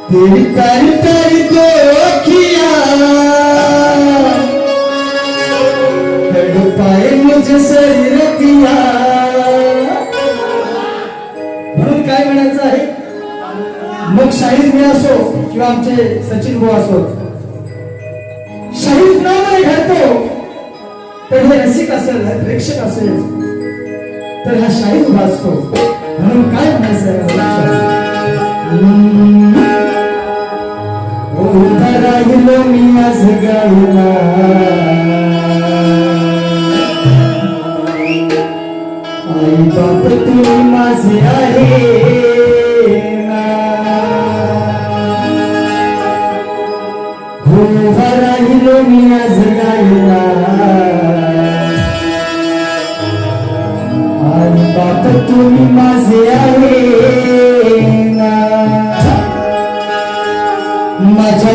तेरी प्यारी प्यारी दो अखियां तड़पाए मुझे सारी रतियां। म्हणून काय म्हणायचं आहे, मग शाहीर मी असो किंवा आमचे सचिन भाऊ असो, शाहीर नावाने घडतो तर हे रसिक असेल, प्रेक्षक असेल तर हा शाहीर वाचतो। म्हणून काय म्हणायचं आहे, राहिलो मी आज गायला, आई बाप तुम्ही माझे आहे ना, हो राहिलो मी आज गायला, आई बाप तुम्ही माझे आहे ना। माझ्या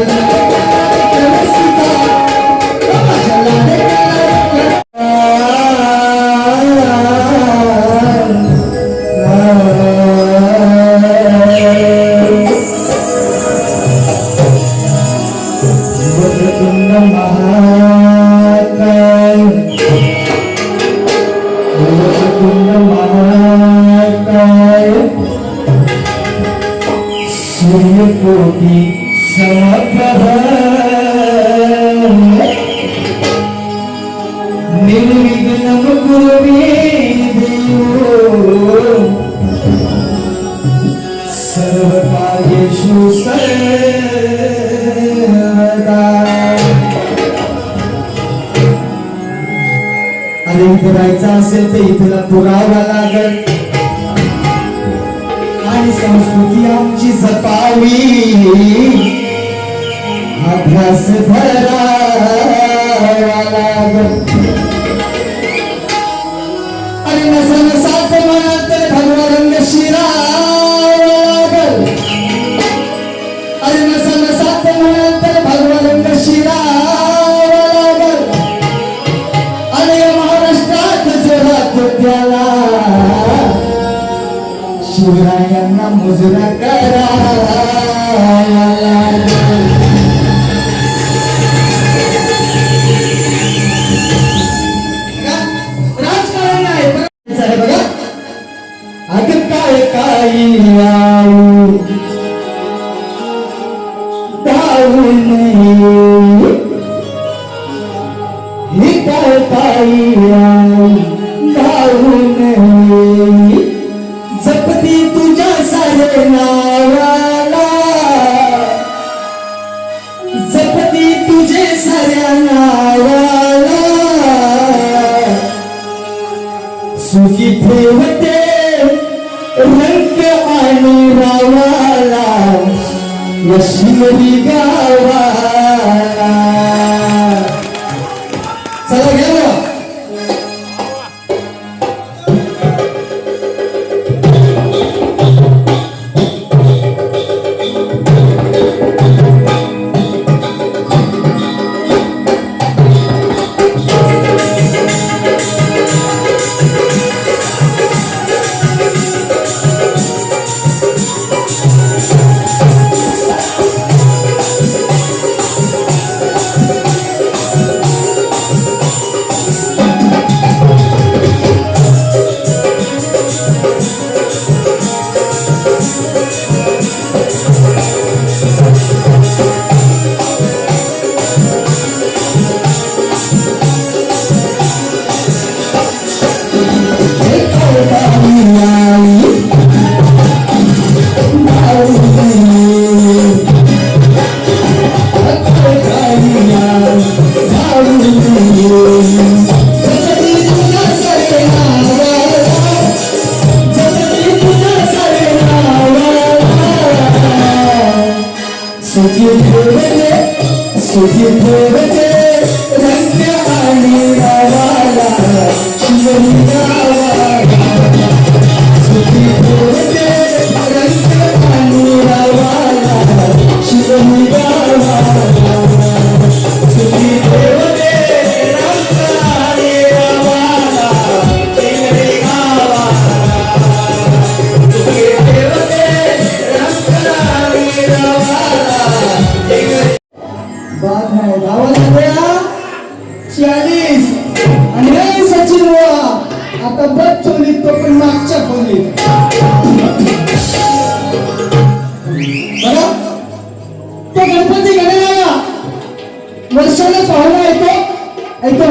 सूर्यकोटि समप्रभ निर्विघ्नं कुरु मे देव, सर्वकार्येषु सर्वदा। अरे इथं राहायचं असेल तर इथला पुरावा लागल आणि संस्कृती आमची जपावी, अभ्यास धरावा लागल। अरे नसन साथ म्हणत भगवा रंग शिरावा लागल, अरे नसन साथ म्हणत भगवा रंग शिरावा लागल। आणि या महाराष्ट्रात जगात त्याला शिवरायांना मुजरा करायला लागल। राजकारण आहे बघा, अग काय काही आऊ धावू नये, हे काय काही आऊ धावू नये, जपती तुझ्या सारे नावाला, जपती तुझे साऱ्या नावाला, सुखी ठेवते रंग आणि रावाला, यशिवरी गावाला। चला घ्या सुखी ठेवते रंग आणि रावाला, शिवरी गावाला, सुखी ठेवते रंग आणि रावाला, शिवरी गावाला, सुखी ठेवते रंग आणि रावाला, शिवरी गावाला, सुखी ठेवते रंग आणि रावाला। पाहुणा येतो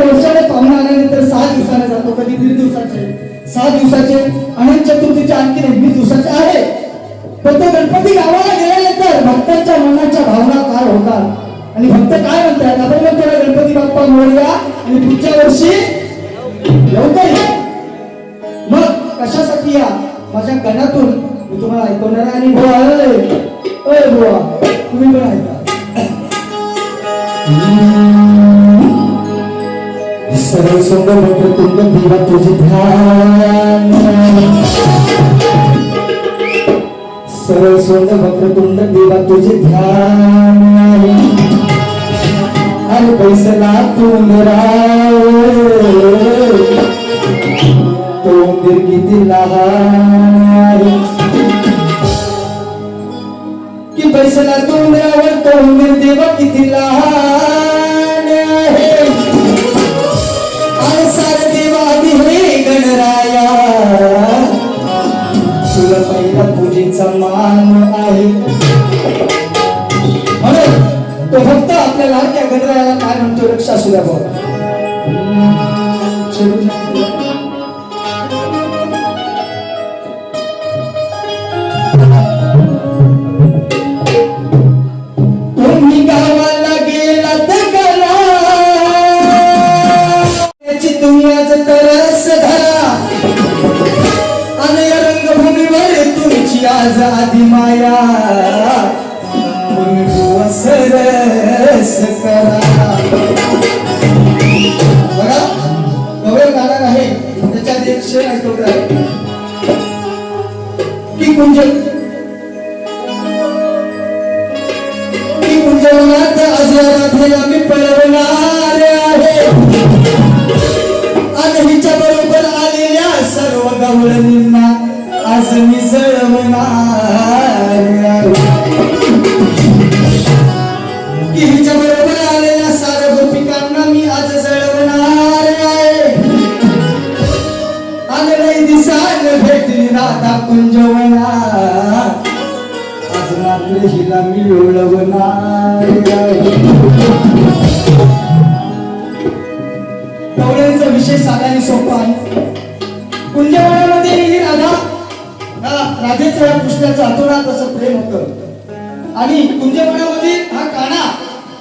वर्षाने पाहुणा आल्यानंतर 6 दिवसाने जातो, कधी 1.5 दिवसाचे, 6 दिवसाचे, अनंत चतुर्थीचे आणखी 21 दिवसाचे आहे. पण तो गणपती गावाला गेल्यानंतर भक्तांच्या मनाच्या भावना काय होतात आणि भक्त काय म्हणतात, आपण म्हणतो गणपती बाप्पा मोरया आणि पुढच्या वर्षी लवकर या. मग कशासाठी या माझ्या गणातून मी तुम्हाला ऐकवणार आहे. आणि बुवा तुम्ही पण ऐका. सरळ सुंदर वक्रतुंड देवा तुझे ध्यान, सरळ सुंदर वक्रतुंड देवा तुझे ध्यान, आणि बैसला तू राव तो उंदीर किती लहान, की बैसला तू उंदरावर तो उंदीर देवा किती लहान आहे, आणि सारे देवा आधी हे गणराया तुला पहिला पूजेचा मान आहे. म्हणून तो भक्त आपल्या लाडक्या गणरायाला काय म्हणतो, रक्षा सुद्धा बघ. तुम्ही गावाला गेला तर करा त्याची तुम्ही आज तरस धरा, आणि या रंगभूमीवर तुमची आज आधी माया तुम्ही सरस करा. बघा गवळ गाणार आहे, त्याच्यात एक शेर ऐकवत आहे की कुंजवनात अजराधेला मी पळवणार आहे, आणि हिच्या बरोबर आलेल्या सर्व गवळणींना आज मी जळवणार आहे, की हिच्या बरोबर आलेल्या साऱ्या गोपिकांना मी आज जळवणार आहे, आणि नाही दिसान भेटली राधा कुंजवना आज मात्र हिला मी ओळवणार आहे. गवळणीचा विषय साधा आणि सोपा आहे. कुंजवनामध्ये ही राधेचं या कृष्णाचं अतोनात असं प्रेम होतं, आणि कुंजवनामध्ये हा काना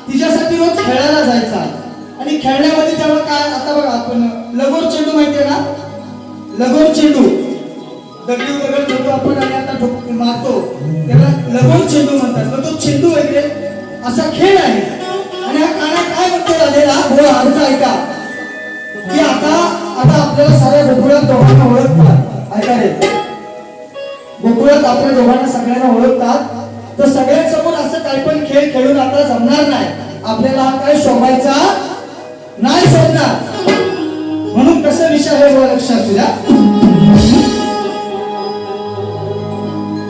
तिच्यासाठी रोज खेळायला जायचा, आणि खेळण्यामध्ये तेव्हा काय, आता बघा आपण लगोर चेंडू माहितीये ना, लगोर चेंडू दगडी दगड ठेवतो आपण आणि आता मारतो त्याला लगोर चेंडू म्हणतात. मग तो चेंडू वगैरे असा खेळ आहे. आणि हा काना काय म्हणतो राधेला, हो अर्थ ऐका, की आता आपल्याला साऱ्या गोकुळात दोघांना ओळखतात. ऐका रे, गोकुळात आपल्या दोघांना सगळ्यांना ओळखतात, तर सगळ्यांसमोर असं काही पण खेळ खेळून आता जमणार नाही, आपल्याला हा काय शोभायचा नाही शोधणार. म्हणून कसं विषय आहे बघा, लक्षात तुझ्या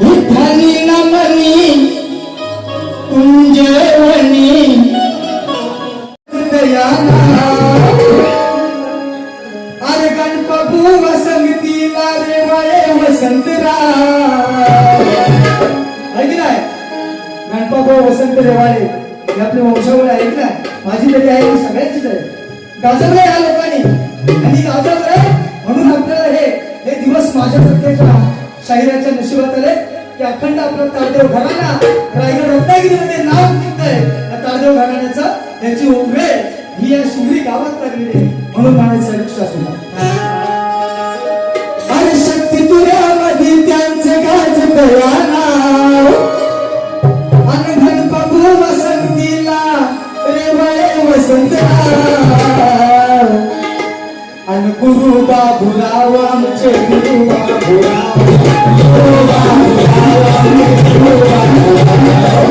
उठानी नमनी कुंजवनी अरे गणपती वसंतीला रे वळे वसंतराव, ऐक नाही गणपती वसंत रेवाळे हे आपले वंशावळ ऐक ना, माझी तरी आहे सगळ्यांचीच आहे. गाजवलंय या लोकांनी, आणि गाजवलंय म्हणून आपल्याला हे दिवस माझ्यासारख्याच्या शाहिराच्या नशिबात आले, की अखंड आपला ताळदेव घराणा रायगड रत्नागिरीमध्ये नाव निघतंय. या ताळदेव घराण्याचं याची ओळख ही या शिवरी गावात लागलेली आहे. म्हणून म्हणायचं लक्ष असू आणि शक्ती तुऱ्यामध्ये त्यांचे गाज कयाना, आणि गणपती वसंतीला रे वळे वसंतराव, आणि गुरु बाबूराव आमचे गुरु बाबूराव, गुरु बाबूराव आमचे गुरु बाबूराव,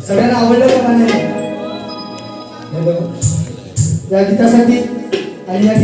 सगळ्यांना आवडलं का गाणं? या गीतासाठी आणि या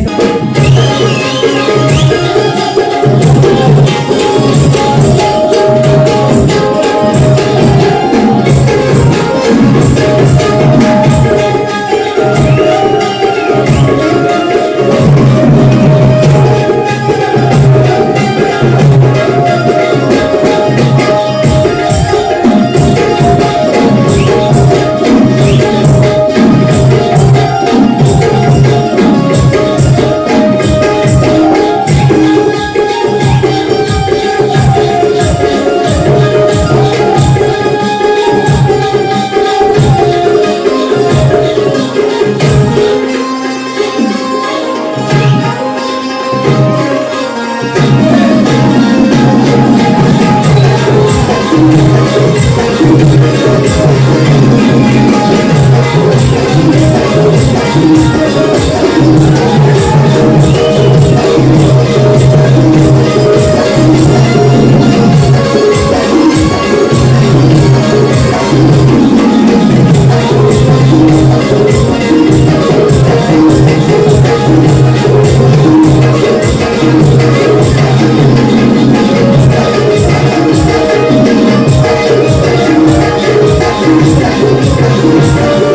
Thank you.